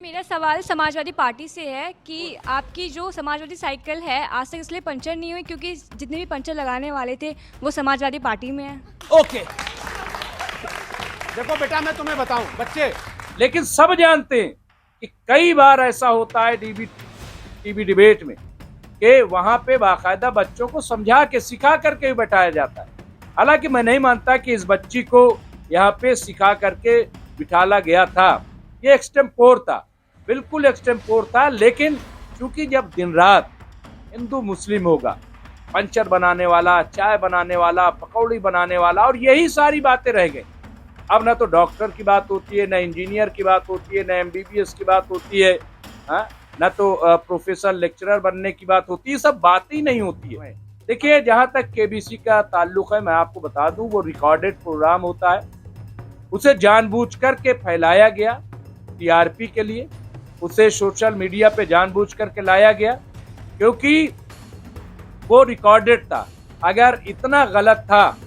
मेरा सवाल समाजवादी पार्टी से है कि आपकी जो समाजवादी साइकिल है आज तक इसलिए पंचर नहीं हुई क्योंकि जितने भी पंचर लगाने वाले थे वो समाजवादी पार्टी में है। ओके, देखो बेटा मैं तुम्हें बताऊं बच्चे, लेकिन सब जानते हैं कि कई बार ऐसा होता है टीवी डिबेट में कि वहां पे बाकायदा बच्चों को समझा के सिखा करके भी बैठाया जाता है। हालांकि मैं नहीं मानता कि इस बच्ची को यहाँ पे सिखा करके बिठाला गया था, ये एक्सटेम्पोर था, बिल्कुल एक्सटेम्पोर था। लेकिन चूंकि जब दिन रात हिंदू मुस्लिम होगा, पंचर बनाने वाला, चाय बनाने वाला, पकौड़ी बनाने वाला, और यही सारी बातें रह गई। अब ना तो डॉक्टर की बात होती है, ना इंजीनियर की बात होती है, ना एमबीबीएस की बात होती है, ना तो प्रोफेसर लेक्चरर बनने की बात होती है, सब बात ही नहीं होती है। देखिए, जहां तक केबीसी का ताल्लुक है, मैं आपको बता दूं वो रिकॉर्डेड प्रोग्राम होता है, उसे जानबूझकर के फैलाया गया टीआरपी के लिए, उसे सोशल मीडिया पे जानबूझ करके लाया गया क्योंकि वो रिकॉर्डेड था। अगर इतना गलत था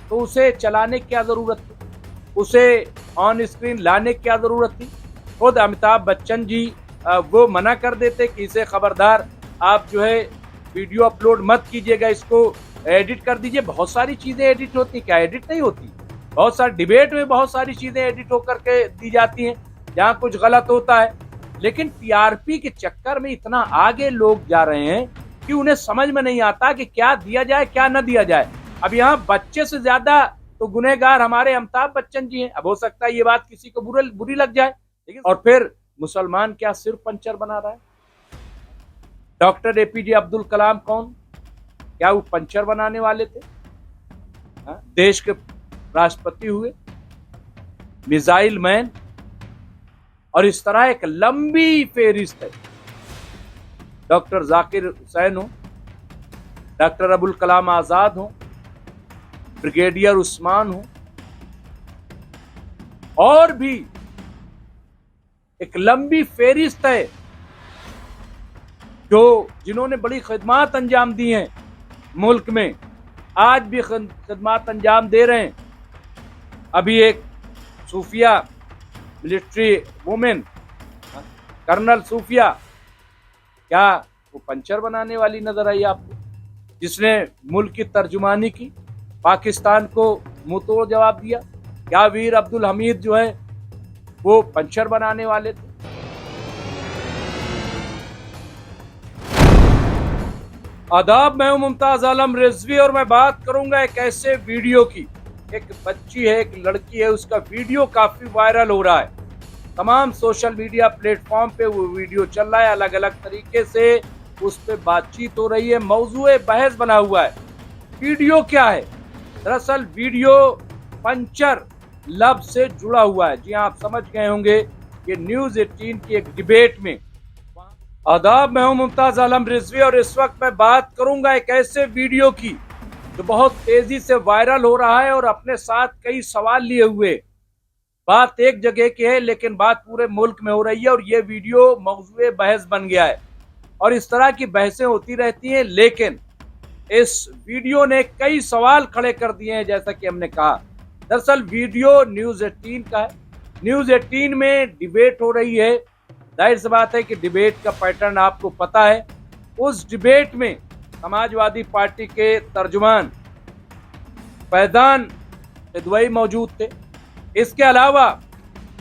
तो उसे चलाने की क्या जरूरत थी, उसे ऑन स्क्रीन लाने की क्या जरूरत थी। खुद अमिताभ बच्चन जी वो मना कर देते कि इसे खबरदार आप जो है वीडियो अपलोड मत कीजिएगा, इसको एडिट कर दीजिए। बहुत सारी चीजें एडिट होती, क्या एडिट नहीं होती? बहुत सारी डिबेट में बहुत सारी चीजें एडिट होकर के दी जाती हैं जहां कुछ गलत होता है। लेकिन टीआरपी के चक्कर में इतना आगे लोग जा रहे हैं कि उन्हें समझ में नहीं आता कि क्या दिया जाए क्या न दिया जाए। अब यहाँ बच्चे से ज्यादा तो गुनहगार हमारे अमिताभ बच्चन जी हैं। अब हो सकता है ये बात किसी को बुरी लग जाए, लेकिन और फिर मुसलमान क्या सिर्फ पंचर बना रहा है? डॉक्टर एपीजे अब्दुल कलाम कौन, क्या वो पंचर बनाने वाले थे? देश के राष्ट्रपति हुए, मिसाइल मैन, और इस तरह एक लंबी फेहरिस्त है। डॉक्टर जाकिर हुसैन हो, डॉक्टर अबुल कलाम आजाद हो, ब्रिगेडियर उस्मान हो, और भी एक लंबी फेहरिस्त है जो जिन्होंने बड़ी खिदमत अंजाम दी हैं मुल्क में, आज भी खिदमत अंजाम दे रहे हैं। अभी एक सूफिया मिलिट्री वुमेन, कर्नल सूफिया, क्या वो पंचर बनाने वाली नजर आई आपको? जिसने मुल्क की तर्जुमानी की, पाकिस्तान को मुंहतोड़ जवाब दिया। क्या वीर अब्दुल हमीद जो है वो पंचर बनाने वाले थे? आदाब, मैं हूं मुमताज आलम रिजवी और मैं बात करूंगा एक ऐसे वीडियो की। एक बच्ची है, एक लड़की है, उसका वीडियो काफी वायरल हो रहा है, तमाम सोशल मीडिया प्लेटफॉर्म पे वो वीडियो चल रहा है, अलग अलग तरीके से उस पे बातचीत हो रही है, मौजूए बहस बना हुआ है। वीडियो क्या है? दरअसल वीडियो पंचर लफ्ज से जुड़ा हुआ है। जी आप समझ गए होंगे, ये न्यूज 18 की एक डिबेट में। आदाब, मैं हूं मुमताज आलम रिजवी और इस वक्त मैं बात करूंगा एक ऐसे वीडियो की जो बहुत तेजी से वायरल हो रहा है और अपने साथ कई सवाल लिए हुए। बात एक जगह की है लेकिन बात पूरे मुल्क में हो रही है और ये वीडियो मौजूए बहस बन गया है और इस तरह की बहसें होती रहती हैं। लेकिन इस वीडियो ने कई सवाल खड़े कर दिए हैं, जैसा कि हमने कहा। दरअसल वीडियो न्यूज 18 का है। न्यूज 18 में डिबेट हो रही है। जाहिर सी बात है कि डिबेट का पैटर्न आपको पता है। उस डिबेट में समाजवादी पार्टी के तर्जुमान फैजान हिदवई मौजूद थे। इसके अलावा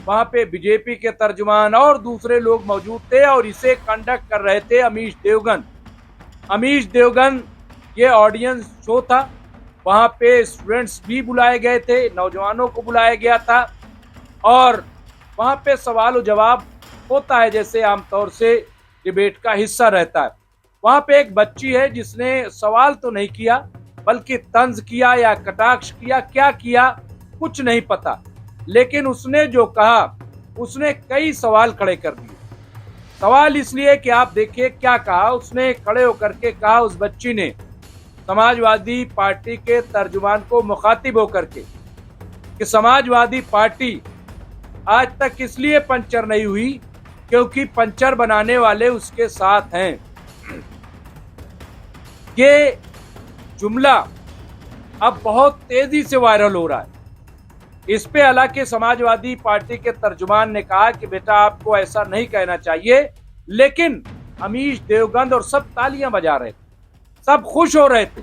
वहां पे बीजेपी के तर्जुमान और दूसरे लोग मौजूद थे और इसे कंडक्ट कर रहे थे अमीश देवगन। अमीश देवगन ये ऑडियंस शो था, वहां पे स्टूडेंट्स भी बुलाए गए थे, नौजवानों को बुलाया गया था और वहां पे सवाल और जवाब होता है जैसे आमतौर से डिबेट का हिस्सा रहता है। वहां पे एक बच्ची है जिसने सवाल तो नहीं किया बल्कि तंज किया या कटाक्ष किया, क्या किया कुछ नहीं पता, लेकिन उसने जो कहा उसने कई सवाल खड़े कर दिए। सवाल इसलिए कि आप देखिए क्या कहा उसने। खड़े होकर के कहा उस बच्ची ने समाजवादी पार्टी के तर्जुमान को मुखातिब होकर के कि समाजवादी पार्टी आज तक इसलिए पंचर नहीं हुई क्योंकि पंचर बनाने वाले उसके साथ हैं। ये जुमला अब बहुत तेजी से वायरल हो रहा है। इस पे हालांकि समाजवादी पार्टी के तर्जुमान ने कहा कि बेटा आपको ऐसा नहीं कहना चाहिए, लेकिन अमीश देवगन और सब तालियां बजा रहे थे, सब खुश हो रहे थे।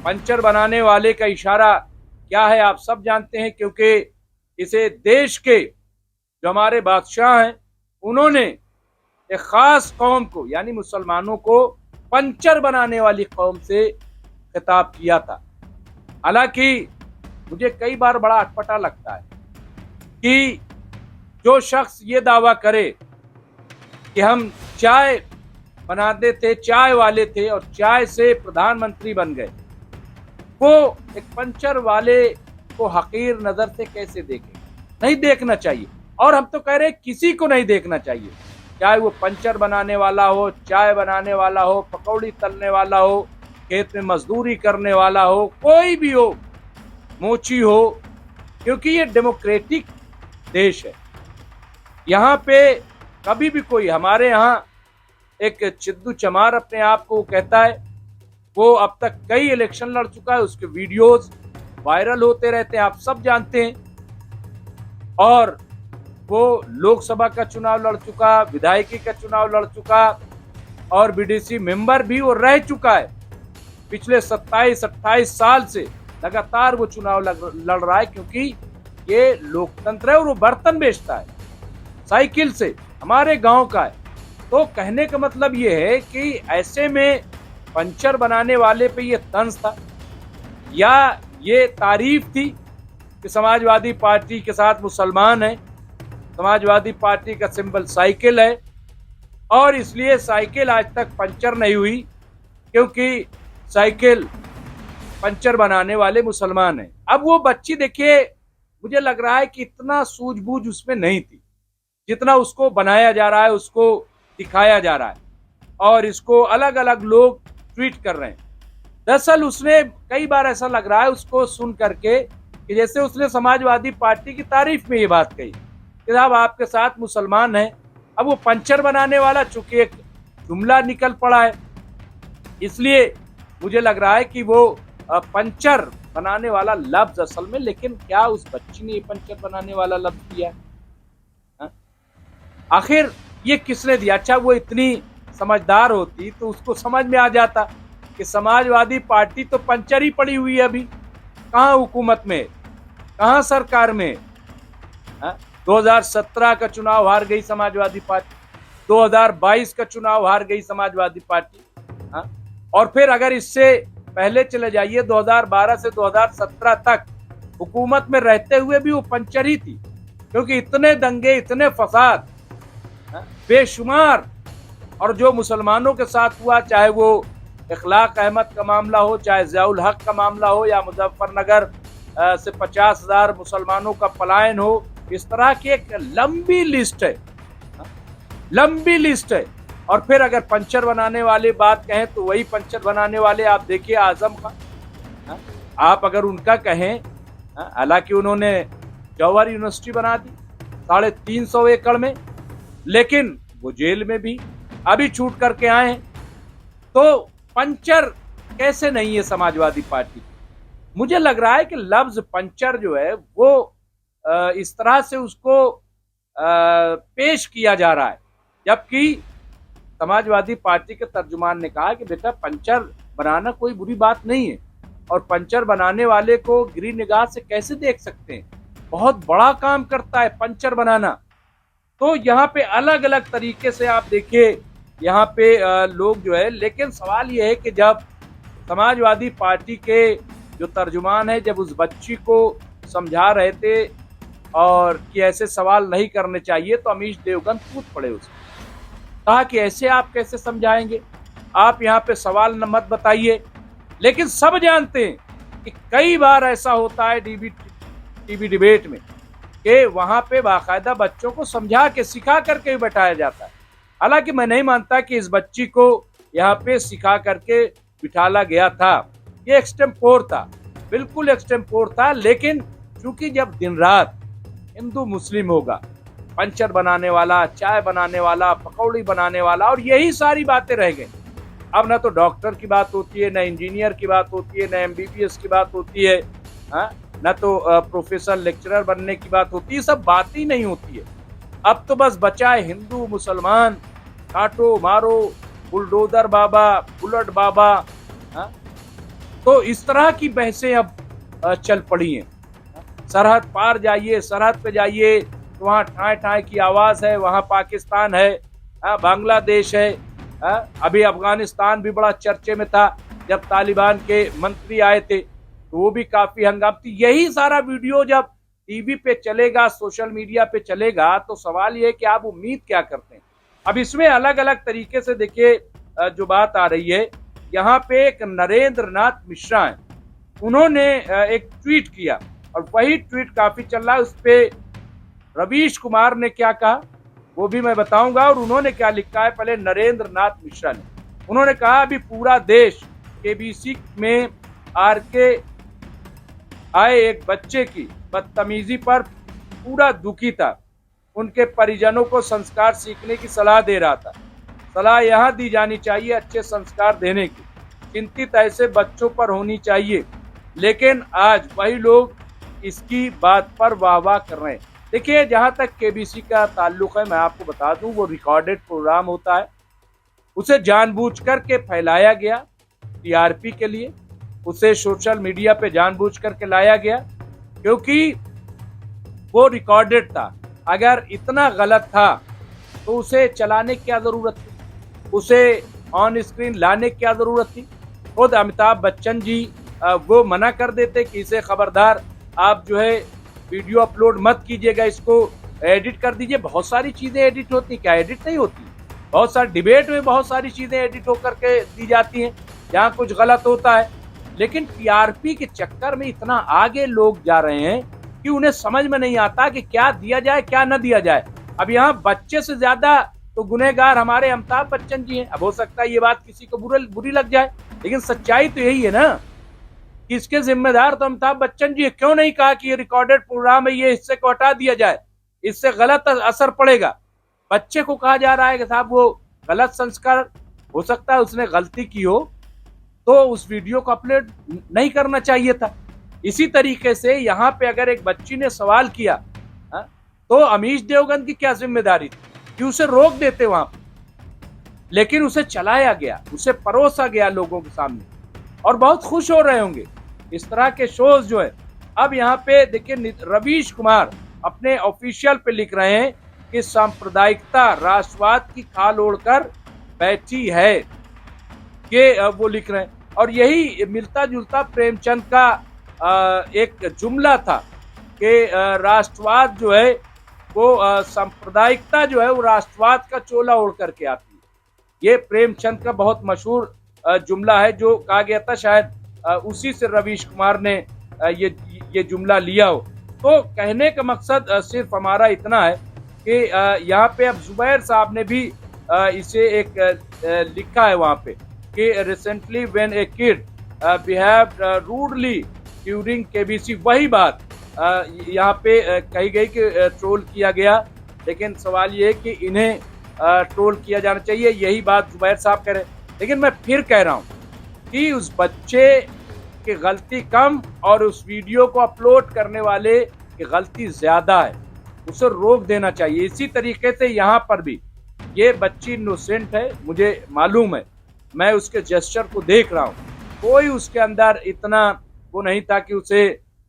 पंचर बनाने वाले का इशारा क्या है आप सब जानते हैं, क्योंकि इसे देश के जो हमारे बादशाह हैं उन्होंने एक खास कौम को यानी मुसलमानों को पंचर बनाने वाली कौम से खिताब किया था। हालांकि मुझे कई बार बड़ा अटपटा लगता है कि जो शख्स ये दावा करे कि हम चाय बनाते थे, चाय वाले थे और चाय से प्रधानमंत्री बन गए, वो एक पंचर वाले को हकीर नजर से कैसे देखें? नहीं देखना चाहिए। और हम तो कह रहे हैं किसी को नहीं देखना चाहिए, चाहे वो पंचर बनाने वाला हो, चाय बनाने वाला हो, पकौड़ी तलने वाला हो, खेत में मजदूरी करने वाला हो, कोई भी हो, मोची हो, क्योंकि ये डेमोक्रेटिक देश है। यहाँ पे कभी भी कोई, हमारे यहाँ एक चिद्दू चमार अपने आप को कहता है, वो अब तक कई इलेक्शन लड़ चुका है, उसके वीडियोस वायरल होते रहते हैं, आप सब जानते हैं। और वो लोकसभा का चुनाव लड़ चुका, विधायकी का चुनाव लड़ चुका और बीडीसी मेंबर भी वो रह चुका है। पिछले 27-28 साल से लगातार वो चुनाव लड़ रहा है, क्योंकि ये लोकतंत्र है और वो बर्तन बेचता है साइकिल से, हमारे गांव का है। तो कहने का मतलब ये है कि ऐसे में पंचर बनाने वाले पे ये तंज था या ये तारीफ थी कि समाजवादी पार्टी के साथ मुसलमान है, समाजवादी पार्टी का सिंबल साइकिल है और इसलिए साइकिल आज तक पंचर नहीं हुई, क्योंकि साइकिल पंचर बनाने वाले मुसलमान हैं। अब वो बच्ची देखिए, मुझे लग रहा है कि इतना सूझबूझ उसमें नहीं थी जितना उसको बनाया जा रहा है, उसको दिखाया जा रहा है और इसको अलग अलग लोग ट्वीट कर रहे हैं। दरअसल उसने कई बार ऐसा लग रहा है उसको सुन करके कि जैसे उसने समाजवादी पार्टी की तारीफ में ये बात कही कि साहब आपके साथ मुसलमान है। अब वो पंचर बनाने वाला चूंकि एक जुमला निकल पड़ा है, इसलिए मुझे लग रहा है कि वो पंचर बनाने वाला लफ्ज असल में, लेकिन क्या उस बच्ची ने ये पंचर बनाने वाला लफ्ज दिया है? आखिर ये किसने दिया? अच्छा, वो इतनी समझदार होती तो उसको समझ में आ जाता कि समाजवादी पार्टी तो पंचर ही पड़ी हुई है, अभी कहाँ हुकूमत में, कहाँ सरकार में। 2017 का चुनाव हार गई समाजवादी पार्टी, 2022 का चुनाव हार गई समाजवादी पार्टी। और फिर अगर इससे पहले चले जाइए 2012 से 2017 तक हुकूमत में रहते हुए भी वो पंचर ही थी, क्योंकि इतने दंगे, इतने फसाद बेशुमार, और जो मुसलमानों के साथ हुआ, चाहे वो इखलाक अहमद का मामला हो, चाहे ज़ियाउल हक का मामला हो या मुजफ्फरनगर से 50,000 मुसलमानों का पलायन हो, इस तरह की एक लंबी लिस्ट है, लंबी लिस्ट है। और फिर अगर पंचर बनाने वाले बात कहें तो वही पंचर बनाने वाले आप देखिए आजम खान, आप अगर उनका कहें, हालांकि उन्होंने जौहर यूनिवर्सिटी बना दी 350 एकड़ में, लेकिन वो जेल में भी अभी छूट करके आए हैं। तो पंचर कैसे नहीं है समाजवादी पार्टी? मुझे लग रहा है कि लफ्ज पंचर जो है वो इस तरह से उसको पेश किया जा रहा है, जबकि समाजवादी पार्टी के तर्जुमान ने कहा कि बेटा पंचर बनाना कोई बुरी बात नहीं है और पंचर बनाने वाले को गिरी निगाह से कैसे देख सकते हैं, बहुत बड़ा काम करता है पंचर बनाना। तो यहाँ पे अलग अलग तरीके से आप देखिए यहाँ पे लोग जो है, लेकिन सवाल ये है कि जब समाजवादी पार्टी के जो तर्जुमान है जब उस बच्ची को समझा रहे थे और कि ऐसे सवाल नहीं करने चाहिए, तो अमीश देवगन कूद पड़े उसमें, कहा कि ऐसे आप कैसे समझाएंगे, आप यहाँ पे सवाल न मत बताइए। लेकिन सब जानते हैं कि कई बार ऐसा होता है टीवी डिबेट में कि वहाँ पे बाकायदा बच्चों को समझा के सिखा करके बैठाया जाता है। हालांकि मैं नहीं मानता कि इस बच्ची को यहाँ पे सिखा करके बिठाला गया था, ये एक्सटेम्पोर था, बिल्कुल एक्सटेम्पोर था। लेकिन चूंकि जब दिन रात हिंदू मुस्लिम होगा, पंचर बनाने वाला, चाय बनाने वाला, पकौड़ी बनाने वाला, और यही सारी बातें रह गई। अब ना तो डॉक्टर की बात होती है, ना इंजीनियर की बात होती है, ना MBBS की बात होती है, न तो प्रोफेसर लेक्चरर बनने की बात होती है, सब बात ही नहीं होती है। अब तो बस बचा है हिंदू मुसलमान, काटो मारो, बुलडोजर बाबा, बुलेट बाबा। हाँ? तो इस तरह की बहसें अब चल पड़ी हैं। सरहद पार जाइए, सरहद पे जाइए तो वहाँ ठाए ठाए की आवाज है, वहाँ पाकिस्तान है, बांग्लादेश है। अभी अफगानिस्तान भी बड़ा चर्चे में था जब तालिबान के मंत्री आए थे, तो वो भी काफी हंगामा थी। यही सारा वीडियो जब टीवी पे चलेगा, सोशल मीडिया पे चलेगा, तो सवाल ये है कि आप उम्मीद क्या करते हैं। अब इसमें अलग अलग तरीके से देखिए जो बात आ रही है, यहाँ पे एक नरेंद्र नाथ मिश्रा है, उन्होंने एक ट्वीट किया और वही ट्वीट काफी चल रहा है। उस पे रवीश कुमार ने क्या कहा वो भी मैं बताऊंगा, और उन्होंने क्या लिखा है। पहले नरेंद्र नाथ मिश्रा ने उन्होंने कहा, अभी पूरा देश केबीसी में आरके आए एक बच्चे की बदतमीजी पर पूरा दुखी था, उनके परिजनों को संस्कार सीखने की सलाह दे रहा था। सलाह यहाँ दी जानी चाहिए अच्छे संस्कार देने की, चिंतित ऐसे बच्चों पर होनी चाहिए, लेकिन आज वही लोग इसकी बात पर वाह कर रहे हैं। देखिए, जहाँ तक केबीसी का ताल्लुक है, मैं आपको बता दूं, वो रिकॉर्डेड प्रोग्राम होता है, उसे जानबूझकर के फैलाया गया टीआरपी के लिए, उसे सोशल मीडिया पे जानबूझकर के लाया गया क्योंकि वो रिकॉर्डेड था। अगर इतना गलत था तो उसे चलाने की क्या जरूरत थी, उसे ऑन स्क्रीन लाने की क्या जरूरत थी। खुद अमिताभ बच्चन जी वो मना कर देते कि इसे खबरदार आप जो है वीडियो अपलोड मत कीजिएगा, इसको एडिट कर दीजिए। बहुत सारी चीजें एडिट होती, क्या एडिट नहीं होती? बहुत सारी डिबेट में बहुत सारी चीजें एडिट होकर के दी जाती हैं जहाँ कुछ गलत होता है। लेकिन टीआरपी के चक्कर में इतना आगे लोग जा रहे हैं कि उन्हें समझ में नहीं आता कि क्या दिया जाए क्या न दिया जाए। अब यहाँ बच्चे से ज्यादा तो गुनहगार हमारे अमिताभ बच्चन जी हैं। अब हो सकता है ये बात किसी को बुरी लग जाए, लेकिन सच्चाई तो यही है ना कि इसके जिम्मेदार तो अमिताभ बच्चन जी है। क्यों नहीं कहा कि ये रिकॉर्डेड प्रोग्राम है, ये हिस्से को हटा दिया जाए, इससे गलत असर पड़ेगा। बच्चे को कहा जा रहा है कि साहब वो गलत संस्कार, हो सकता है उसने गलती की हो तो उस वीडियो को अपलोड नहीं करना चाहिए था। इसी तरीके से यहाँ पे अगर एक बच्ची ने सवाल किया तो अमीश देवगन की क्या जिम्मेदारी थी कि उसे रोक देते वहां पर, लेकिन उसे चलाया गया, उसे परोसा गया लोगों के सामने, और बहुत खुश हो रहे होंगे इस तरह के शोज जो है। अब यहाँ पे देखिए, रवीश कुमार अपने ऑफिशियल पे लिख रहे हैं कि सांप्रदायिकता राष्ट्रवाद की खाल ओढ़कर बैठी है, कि वो लिख रहे हैं। और यही मिलता जुलता प्रेमचंद का एक जुमला था कि राष्ट्रवाद जो है वो सांप्रदायिकता जो है वो राष्ट्रवाद का चोला ओढ़ करके आती है। ये प्रेमचंद का बहुत मशहूर जुमला है जो कहा गया था, शायद उसी से रवीश कुमार ने ये जुमला लिया हो। तो कहने का मकसद सिर्फ हमारा इतना है कि यहाँ पे अब जुबैर साहब ने भी इसे एक लिखा है वहाँ पे कि recently when A kid behaved rudely during KBC, वही बात यहाँ पे कही गई कि ट्रोल किया गया, लेकिन सवाल ये है कि इन्हें ट्रोल किया जाना चाहिए, यही बात जुबैर साहब कह रहे हैं। लेकिन मैं फिर कह रहा हूँ कि उस बच्चे की गलती कम और उस वीडियो को अपलोड करने वाले की गलती ज्यादा है, उसे रोक देना चाहिए। इसी तरीके से यहाँ पर भी ये बच्ची इनोसेंट है, मुझे मालूम है, मैं उसके जेस्चर को देख रहा हूँ, कोई उसके अंदर इतना वो नहीं था कि उसे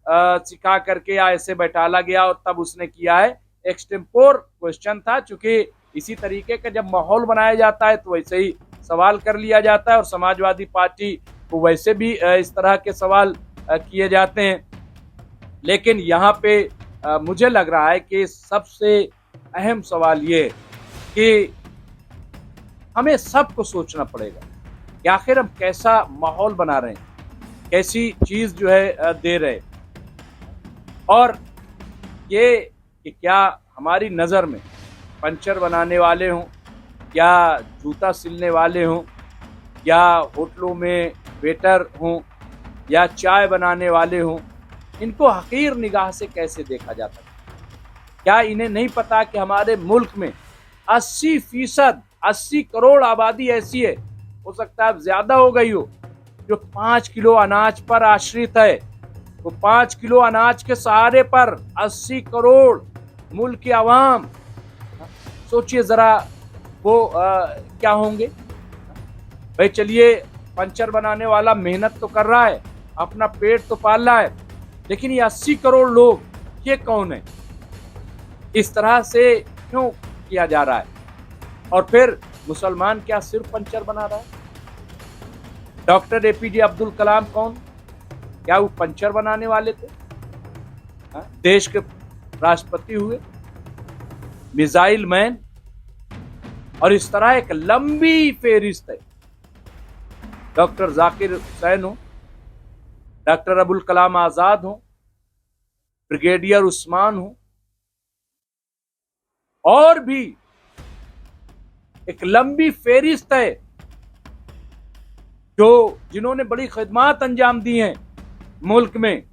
सिखा करके या ऐसे बैठाला गया और तब उसने किया है। एक्सटेम्पोर क्वेश्चन था, चूंकि इसी तरीके का जब माहौल बनाया जाता है तो वैसे ही सवाल कर लिया जाता है, और समाजवादी पार्टी को वैसे भी इस तरह के सवाल किए जाते हैं। लेकिन यहाँ पे मुझे लग रहा है कि सबसे अहम सवाल ये कि हमें सबको सोचना पड़ेगा कि आखिर हम कैसा माहौल बना रहे हैं, कैसी चीज जो है दे रहे, और ये कि क्या हमारी नज़र में पंचर बनाने वाले हों या जूता सिलने वाले हों या होटलों में वेटर हों या चाय बनाने वाले हों, इनको हकीर निगाह से कैसे देखा जाता है? क्या इन्हें नहीं पता कि हमारे मुल्क में 80% 80 करोड़ आबादी ऐसी है, हो सकता है अब ज्यादा हो गई हो, जो 5 किलो अनाज पर आश्रित है, तो 5 किलो अनाज के सहारे पर 80 करोड़ मुल्क की आवाम, सोचिए जरा वो क्या होंगे। भाई चलिए, पंचर बनाने वाला मेहनत तो कर रहा है, अपना पेट तो पाल रहा है, लेकिन ये 80 करोड़ लोग, ये कौन है? इस तरह से क्यों किया जा रहा है? और फिर मुसलमान क्या सिर्फ पंचर बना रहा है? डॉक्टर एपीजे अब्दुल कलाम कौन? क्या वो पंचर बनाने वाले थे? देश के राष्ट्रपति हुए, मिसाइल मैन, और इस तरह एक लंबी फेहरिस्त है। डॉक्टर जाकिर हुसैन हो, डॉक्टर अबुल कलाम आजाद हो, ब्रिगेडियर उस्मान हो, और भी एक लंबी फेहरिस्त है जिन्होंने बड़ी खिदमत अंजाम दी हैं मुल्क में,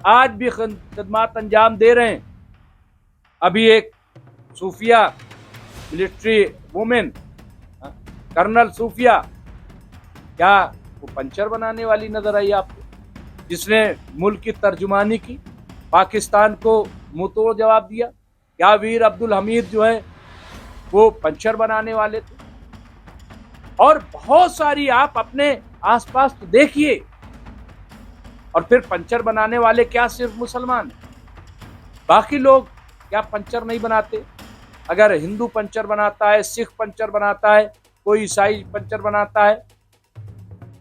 आज भी खिदमत अंजाम दे रहे हैं। अभी एक सूफिया मिलिट्री वुमेन, कर्नल सूफिया, क्या वो पंचर बनाने वाली नजर आई आपको? जिसने मुल्क की तर्जुमानी की, पाकिस्तान को मुंह तोड़ जवाब दिया। क्या वीर अब्दुल हमीद जो है वो पंचर बनाने वाले थे? और बहुत सारी आप अपने आसपास तो देखिए। और फिर पंचर बनाने वाले क्या सिर्फ मुसलमान? बाकी लोग क्या पंचर नहीं बनाते? अगर हिंदू पंचर बनाता है, सिख पंचर बनाता है, कोई ईसाई पंचर बनाता है,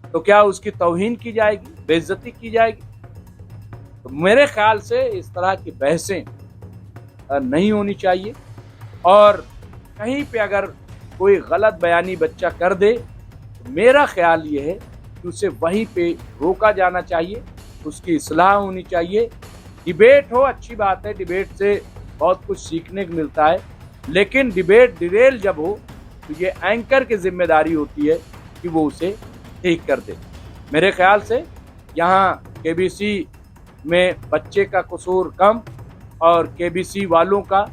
तो क्या उसकी तौहीन की जाएगी, बेइज्जती की जाएगी? तो मेरे ख्याल से इस तरह की बहसें नहीं होनी चाहिए। और कहीं पे अगर कोई गलत बयानी बच्चा कर दे, तो मेरा ख्याल ये है कि उसे वहीं पे रोका जाना चाहिए, उसकी इस्लाह होनी चाहिए। डिबेट हो, अच्छी बात है, डिबेट से बहुत कुछ सीखने को मिलता है, लेकिन डिबेट डिरेल जब हो तो ये एंकर की जिम्मेदारी होती है कि वो उसे ठीक कर दे। मेरे ख्याल से यहाँ केबीसी में बच्चे का कसूर कम और केबीसी वालों का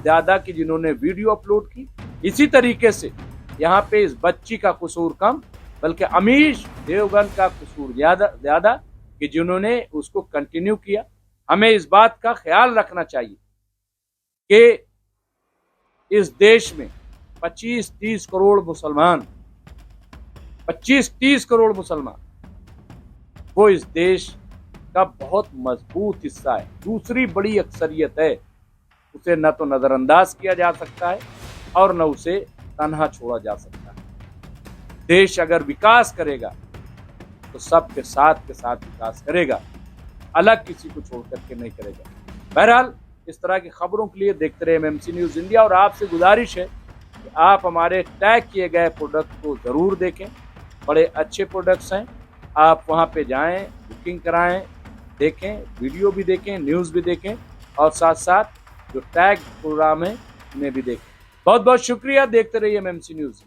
ज़्यादा कि जिन्होंने वीडियो अपलोड की। इसी तरीके से यहाँ पे इस बच्ची का कसूर कम, बल्कि अमीश देवगन का कसूर ज़्यादा कि जिन्होंने उसको कंटिन्यू किया। हमें इस बात का ख्याल रखना चाहिए कि इस देश में 25-30 करोड़ मुसलमान, 25-30 करोड़ मुसलमान, वो इस देश का बहुत मजबूत हिस्सा है। दूसरी बड़ी अक्सरियत है, उसे न तो नजरअंदाज किया जा सकता है और न उसे तन्हा छोड़ा जा सकता है। देश अगर विकास करेगा तो सबके साथ विकास करेगा, अलग किसी को छोड़ करके नहीं करेगा। बहरहाल, इस तरह की खबरों के लिए देखते रहे एमएमसी न्यूज़ इंडिया। और आपसे गुजारिश है कि आप हमारे टैग किए गए प्रोडक्ट को ज़रूर देखें, बड़े अच्छे प्रोडक्ट्स हैं। आप वहां पे जाएं, बुकिंग कराएं, देखें, वीडियो भी देखें, न्यूज़ भी देखें, और साथ साथ जो टैग प्रोग्राम है उन्हें भी देखें। बहुत बहुत शुक्रिया, देखते रहिए एमएमसी न्यूज़।